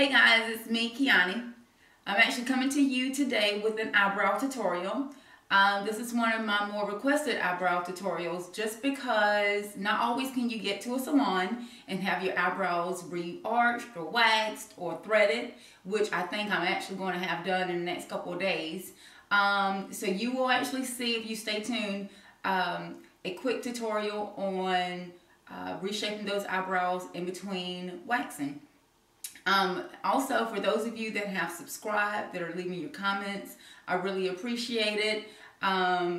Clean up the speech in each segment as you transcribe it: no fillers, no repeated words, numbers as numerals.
Hey guys, it's me, Kiani. I'm actually coming to you today with an eyebrow tutorial. This is one of my more requested eyebrow tutorials just because not always can you get to a salon and have your eyebrows re-arched or waxed or threaded, which I think I'm actually going to have done in the next couple of days. So you will actually see, if you stay tuned, a quick tutorial on reshaping those eyebrows in between waxing. Also, for those of you that have subscribed, that are leaving your comments, I really appreciate it.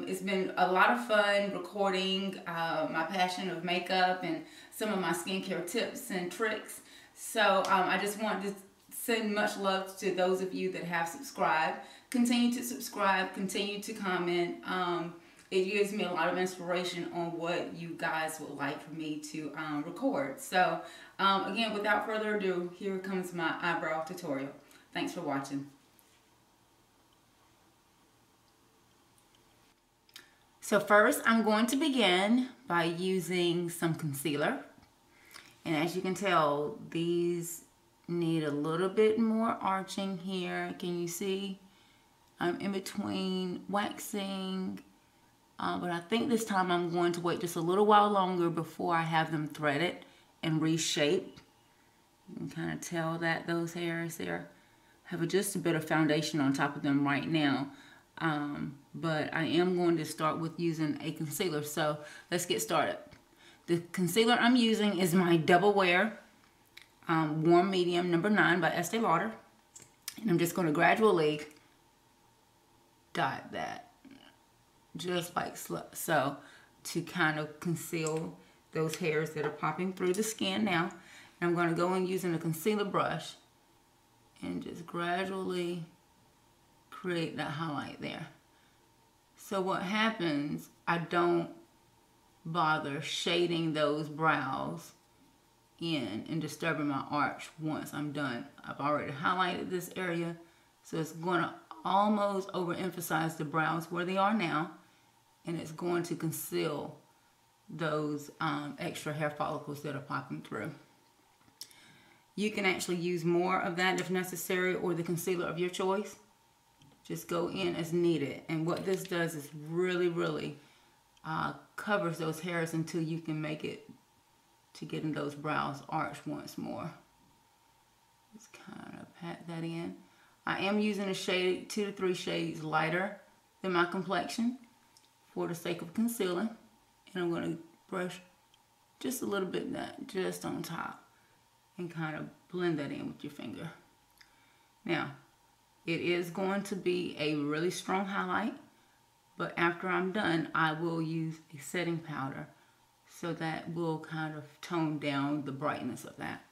It's been a lot of fun recording my passion of makeup and some of my skincare tips and tricks. So I just want to send much love to those of you that have subscribed. Continue to subscribe, continue to comment. It gives me a lot of inspiration on what you guys would like for me to record. So again, without further ado, here comes my eyebrow tutorial. Thanks for watching. So first, I'm going to begin by using some concealer. And as you can tell, these need a little bit more arching here. Can you see? I'm in between waxing. But I think this time I'm going to wait just a little while longer before I have them threaded and reshaped. You can kind of tell that those hairs there have just a bit of foundation on top of them right now. But I am going to start with using a concealer. So let's get started. The concealer I'm using is my Double Wear Warm Medium No. 9 by Estee Lauder. And I'm just going to gradually dot that. Just like so, to kind of conceal those hairs that are popping through the skin now. And I'm going to go in using a concealer brush and just gradually create that highlight there. So what happens, I don't bother shading those brows in and disturbing my arch once I'm done. I've already highlighted this area, so it's going to almost overemphasize the brows where they are now. And it's going to conceal those extra hair follicles that are popping through. You can actually use more of that if necessary, or the concealer of your choice. Just go in as needed. And what this does is really covers those hairs until you can make it to getting those brows arched once more. Just kind of pat that in. I am using a shade 2 to 3 shades lighter than my complexion, for the sake of concealing. And I'm going to brush just a little bit of that just on top and kind of blend that in with your finger. Now, it is going to be a really strong highlight, but after I'm done, I will use a setting powder, so that will kind of tone down the brightness of that.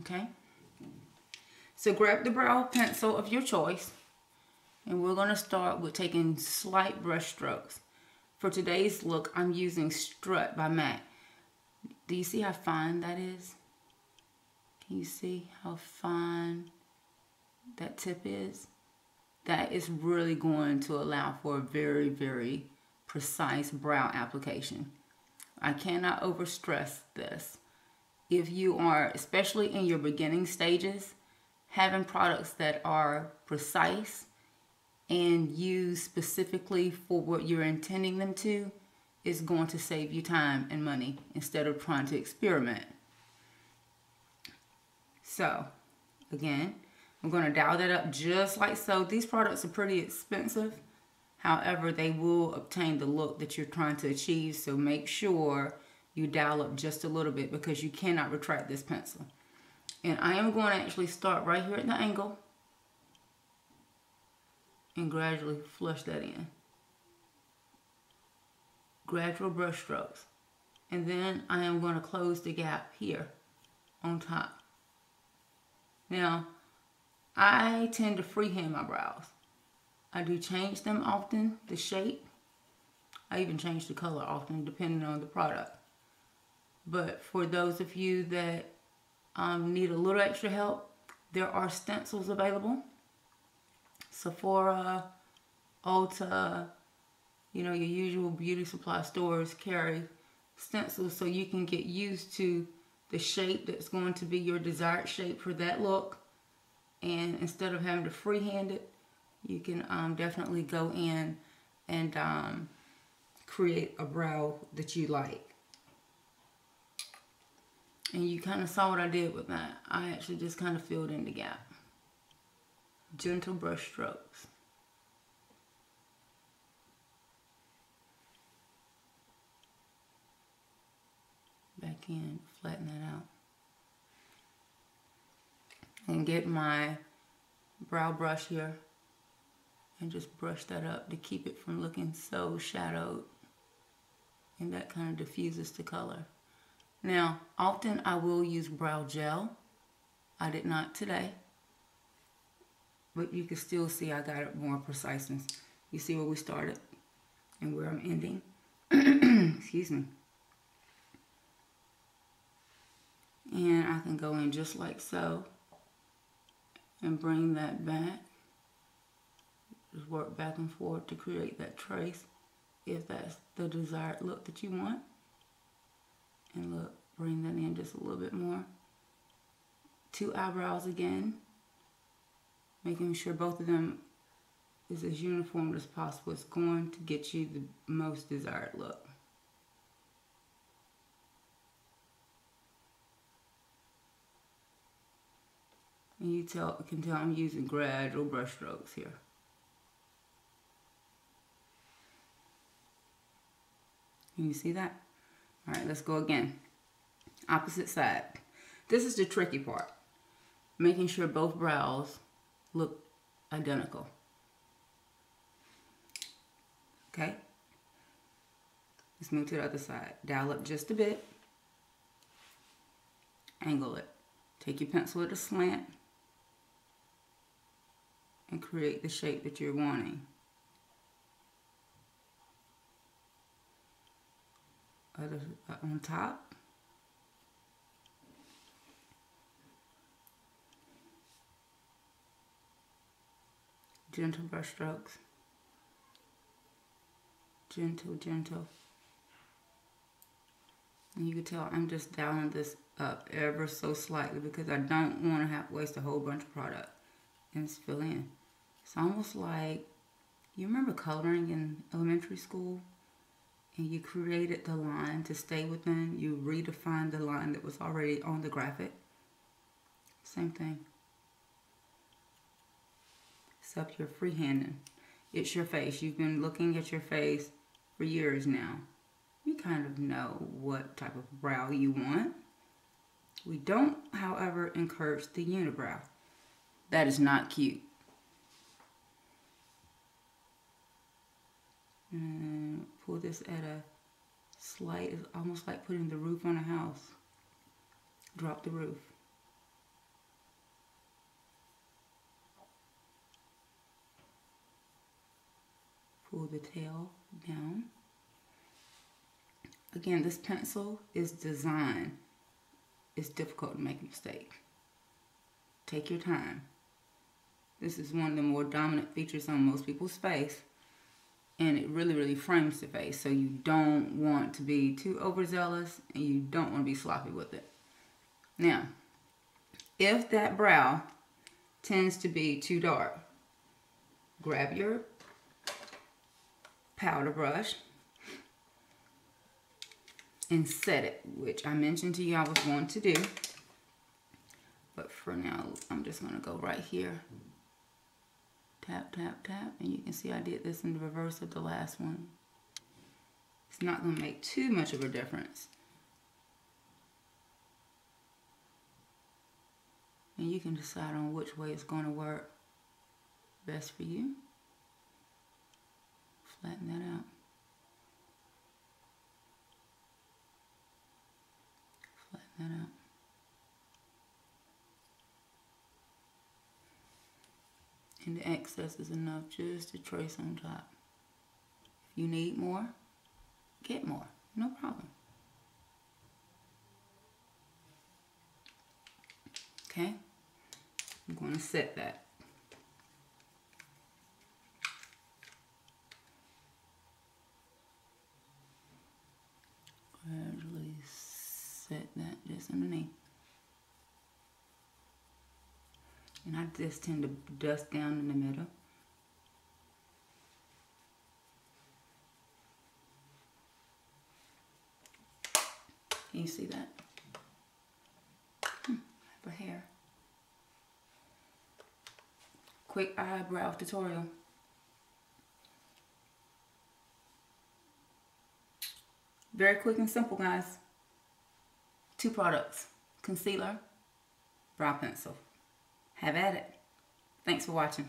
Okay? So grab the brow pencil of your choice. And we're going to start with taking slight brush strokes. For today's look, I'm using Strut by MAC. Do you see how fine that is? Can you see how fine that tip is? That is really going to allow for a very precise brow application. I cannot overstress this. If you are, especially in your beginning stages, having products that are precise and used specifically for what you're intending them to is going to save you time and money instead of trying to experiment. So, again, I'm going to dial that up just like so. These products are pretty expensive. However, they will obtain the look that you're trying to achieve. So make sure you dial up just a little bit, because you cannot retract this pencil. And I am going to actually start right here at the angle and gradually flush that in. Gradual brush strokes. And then I am going to close the gap here on top. Now, I tend to freehand my brows. I do change them often, the shape. I even change the color often depending on the product. But for those of you that need a little extra help, there are stencils available. Sephora, Ulta, your usual beauty supply stores carry stencils, so you can get used to the shape that's going to be your desired shape for that look. And instead of having to freehand it, you can definitely go in and create a brow that you like. And you kind of saw what I did with that. I actually just kind of filled in the gap. Gentle brush strokes. Back in, flatten that out. And get my brow brush here and just brush that up to keep it from looking so shadowed. And that kind of diffuses the color. Now, often I will use brow gel. I did not today. But you can still see I got it more preciseness. You see where we started and where I'm ending. Excuse me. And I can go in just like so and bring that back. Just work back and forth to create that trace if that's the desired look that you want. And look, bring that in just a little bit more. 2 eyebrows again. Making sure both of them is as uniform as possible. It's going to get you the most desired look. And you can tell I'm using gradual brush strokes here. Can you see that? All right, let's go again. Opposite side. This is the tricky part. Making sure both brows look identical. Okay? Let's move to the other side. Dial up just a bit. Angle it. Take your pencil at a slant and create the shape that you're wanting. Other on top. Gentle brush strokes. Gentle, gentle. And you can tell I'm just dialing this up ever so slightly because I don't want to have to waste a whole bunch of product and just fill in. It's almost like, you remember coloring in elementary school? And you created the line to stay within. You redefined the line that was already on the graphic. Same thing. Except you're freehanding. It's your face. You've been looking at your face for years now. You kind of know what type of brow you want. We don't, however, encourage the unibrow. That is not cute. And pull this at a slight, it's almost like putting the roof on a house. Drop the roof. Pull the tail down. Again, this pencil is designed. It's difficult to make a mistake. Take your time. This is one of the more dominant features on most people's face. And it really, really frames the face. So you don't want to be too overzealous and you don't want to be sloppy with it. Now, if that brow tends to be too dark, grab your powder brush and set it, which I mentioned to you I was going to do. But for now, I'm just going to go right here. Tap, tap, tap, and you can see I did this in the reverse of the last one. It's not going to make too much of a difference. And you can decide on which way it's going to work best for you. Flatten that out. Flatten that out. And the excess is enough just to trace on top. If you need more, get more. No problem. Okay? I'm going to set that. Gradually set that just just underneath. And I just tend to dust down in the middle. Can you see that? I have a hair. Quick eyebrow tutorial. Very quick and simple, guys. 2 products. Concealer, brow pencil. Have at it. Thanks for watching.